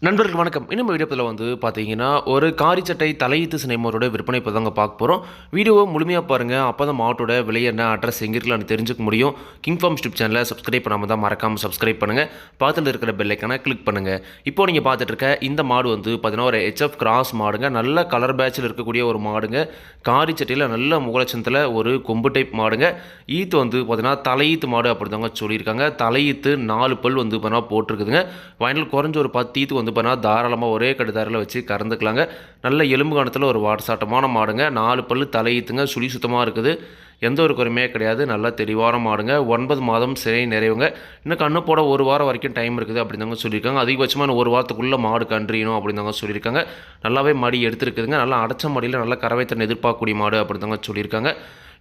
நண்பர்களுக்கு வணக்கம். நம்ம வீடியோவில் வந்து பார்த்தீங்கன்னா, ஒரு காரி சட்டை தலையீத்து சினைமரோட விற்பனை இப்போ தாங்க பார்க்க போகிறோம். வீடியோவை முழுமையாக பாருங்கள். அப்போ தான் மாட்டோட விலை என்ன, அட்ரஸ் எங்கே இருக்கலாம்னு தெரிஞ்சுக்க முடியும். கிங் ஃபார்ம் யூடியூப் சேனலை சப்ஸ்கிரைப் பண்ணாமல் தான் மறக்காமல் சப்ஸ்கிரைப் பண்ணுங்கள். பக்கத்தில் இருக்கிற பெல் ஐக்கானை கிளிக் பண்ணுங்கள். இப்போ நீங்கள் பார்த்துட்டு இருக்க இந்த மாடு வந்து பார்த்தீங்கன்னா ஒரு HF கிராஸ் மாடுங்க. நல்ல கலர் பேட்சில் இருக்கக்கூடிய ஒரு மாடுங்க. காரி சட்டையில் நல்ல முகலட்சணத்தில் ஒரு கொம்பு டைப் மாடுங்க. ஈத்து வந்து பார்த்தீங்கன்னா தலையீத்து மாடு அப்படி தாங்க சொல்லியிருக்காங்க. தலையீத்து 4 பல் வந்து பார்த்தீங்கன்னா போட்டிருக்குதுங்க. ஃபைனல் குறைஞ்ச ஒரு 10 ஈத்து வந்து பார்த்தீங்கன்னா தாராளமாக ஒரே கடுதாரில் வச்சு கறந்துக்கலாங்க. நல்ல எலும்பு கணத்தில் ஒரு வாடசாட்டமான மாடுங்க. 4 பல்லு தலையீத்துங்க. சுழி சுத்தமாக இருக்குது. எந்த ஒரு குறையுமே கிடையாது. நல்லா தெளிவான மாடுங்க. 9 மாதம் சினை நிறைவுங்க. இன்னும் கண்ணு போட ஒரு வாரம் வரைக்கும் டைம் இருக்குது அப்படின்னு தாங்க சொல்லியிருக்காங்க. அதிகபட்சமாக ஒரு வாரத்துக்குள்ளே மாடு கன்றியணும் அப்படின்னு தாங்க சொல்லியிருக்காங்க. நல்லாவே மடி எடுத்துருக்குதுங்க. நல்லா அடைச்ச மடியில் நல்ல கறவைத்தன் எதிர்பார்க்கக்கூடிய மாடு அப்படின்னு தாங்க சொல்லியிருக்காங்க.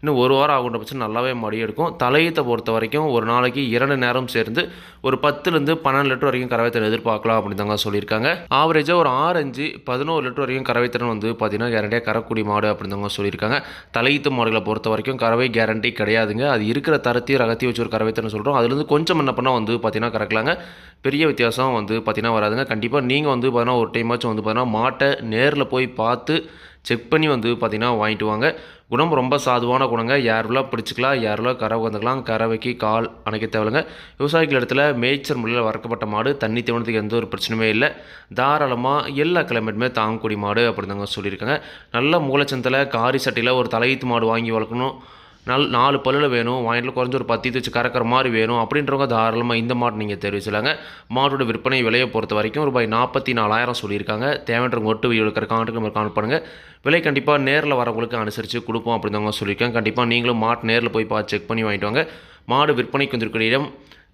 இன்னும் ஒரு வாரம் ஆகுன்ற பட்சம் நல்லாவே மடி எடுக்கும். தலையீத்தை பொறுத்த வரைக்கும் ஒரு நாளைக்கு 2 நேரம் சேர்ந்து ஒரு 10லேருந்து 12 லிட்டர் வரைக்கும் கறவைத்திறன் எதிர்பார்க்கலாம் அப்படின்னு தாங்க சொல்லியிருக்காங்க. ஆவரேஜாக ஒரு 6, 11 லிட்டர் வரைக்கும் கறவைத்திறன் வந்து பார்த்தீங்கன்னா கேரண்டியாக கறக்கூடிய மாடு அப்படின்னு தாங்க சொல்லியிருக்காங்க. தலையீத்து மாடுகளை பொறுத்த வரைக்கும் கறவை கேரண்டி கிடையாதுங்க. அது இருக்கிற தரத்தையும் ரகத்தையும் வச்சு ஒரு கறவைத்திறன் சொல்கிறோம். அதுலேருந்து கொஞ்சம் என்ன பண்ணால் வந்து பார்த்தீங்கன்னா கறக்கலாங்க. பெரிய வித்தியாசம் வந்து பார்த்தீங்கன்னா வராதுங்க. கண்டிப்பாக நீங்கள் வந்து பார்த்தீங்கன்னா ஒரு டைமாச்சும் வந்து பார்த்தீங்கன்னா மாட்டை நேரில் போய் பார்த்து செக் பண்ணி வந்து பார்த்தீங்கன்னா வாங்கிட்டு வாங்க. குணம் ரொம்ப சாதுவான குணங்க. யாரெல்லாம் பிடிச்சிக்கலாம், யாரெல்லாம் கறவை வந்துக்கலாம். கறவைக்கு கால் அணைக்க தேவையில்லைங்க. விவசாயிகள் இடத்துல மேய்ச்சல் முறையில் வளர்க்கப்பட்ட மாடு. தண்ணி தீவனத்துக்கு எந்த ஒரு பிரச்சனையுமே இல்லை. தாராளமாக எல்லா கிளைமேட்டுமே தாங்கக்கூடிய மாடு அப்படின்னு தாங்க சொல்லியிருக்காங்க. நல்ல மூலச்சந்தில் காரி சட்டையில் ஒரு தலையீத்து மாடு வாங்கி வளர்க்கணும். 4 பல்லில் வேணும், வாங்கிட்டு குறைஞ்ச ஒரு 10 வச்சு கறக்கிற மாதிரி வேணும் அப்படின்றவங்க தாராளமாக இந்த மாடு நீங்கள் தெரிவிச்சலாங்க. மாட்டோட விற்பனை விலையை பொறுத்த வரைக்கும் ரூபாய் 44,000 சொல்லியிருக்காங்க. தேவைன்றவங்க ஒட்டு வீடியோ இருக்கிற கான்டாக்ட் நம்பர் கால் பண்ணுங்கள். விலை கண்டிப்பாக நேரில் வரவங்களுக்கு அனுசரித்து கொடுப்போம் அப்படின்னு தாங்க சொல்லியிருக்கேன். கண்டிப்பாக நீங்களும் மாட்டு நேரில் போய் பார்த்து செக் பண்ணி வாங்கிட்டு வாங்க. மாடு விற்பனைக்கு வந்திருக்கிற இடம்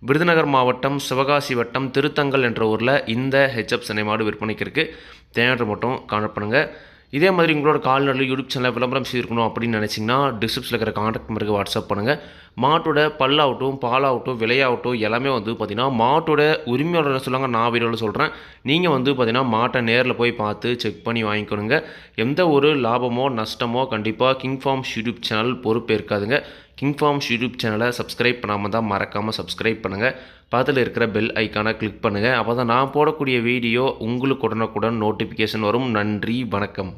விருதுநகர் மாவட்டம் சிவகாசி வட்டம் திருத்தங்கல் என்ற ஊரில் இந்த HF சினை மாடு விற்பனைக்கு இருக்குது. தேவையான மட்டும் கான்டாக்ட் பண்ணுங்கள். இதே மாதிரி உங்களோட கால்நடை யூடியூப் சேனலில் விளம்பரம் செய்திருக்கணும் அப்படின்னு நினச்சிங்கன்னா டிஸ்கிரிப்ஷனில் இருக்கிற கான்டாக்ட் நம்பருக்கு வாட்ஸ்அப் பண்ணுங்கள். மாட்டோட பல்லாகட்டும் பாலாகட்டும் விலையாகட்டும் எல்லாமே வந்து பார்த்திங்கன்னா மாட்டோட உரிமையாளர் சொல்லுவாங்க. நான் வீடியோவில் சொல்கிறேன். நீங்கள் வந்து பார்த்திங்கன்னா மாட்டை நேரில் போய் பார்த்து செக் பண்ணி வாங்கிக்கணுங்க. எந்த ஒரு லாபமோ நஷ்டமோ கண்டிப்பாக கிங் ஃபார்ம்ஸ் யூடியூப் சேனல் பொறுப்பேற்காதுங்க. கிங் ஃபார்ம்ஸ் யூடியூப் சேனலை சப்ஸ்கிரைப் பண்ணாமல் தான் மறக்காமல் சப்ஸ்கிரைப் பண்ணுங்கள். பக்கத்தில் இருக்கிற பெல் ஐக்கானை கிளிக் பண்ணுங்கள். அப்போ தான் நான் போடக்கூடிய வீடியோ உங்களுக்கு உடனுக்குடன் நோட்டிஃபிகேஷன் வரும். நன்றி, வணக்கம்.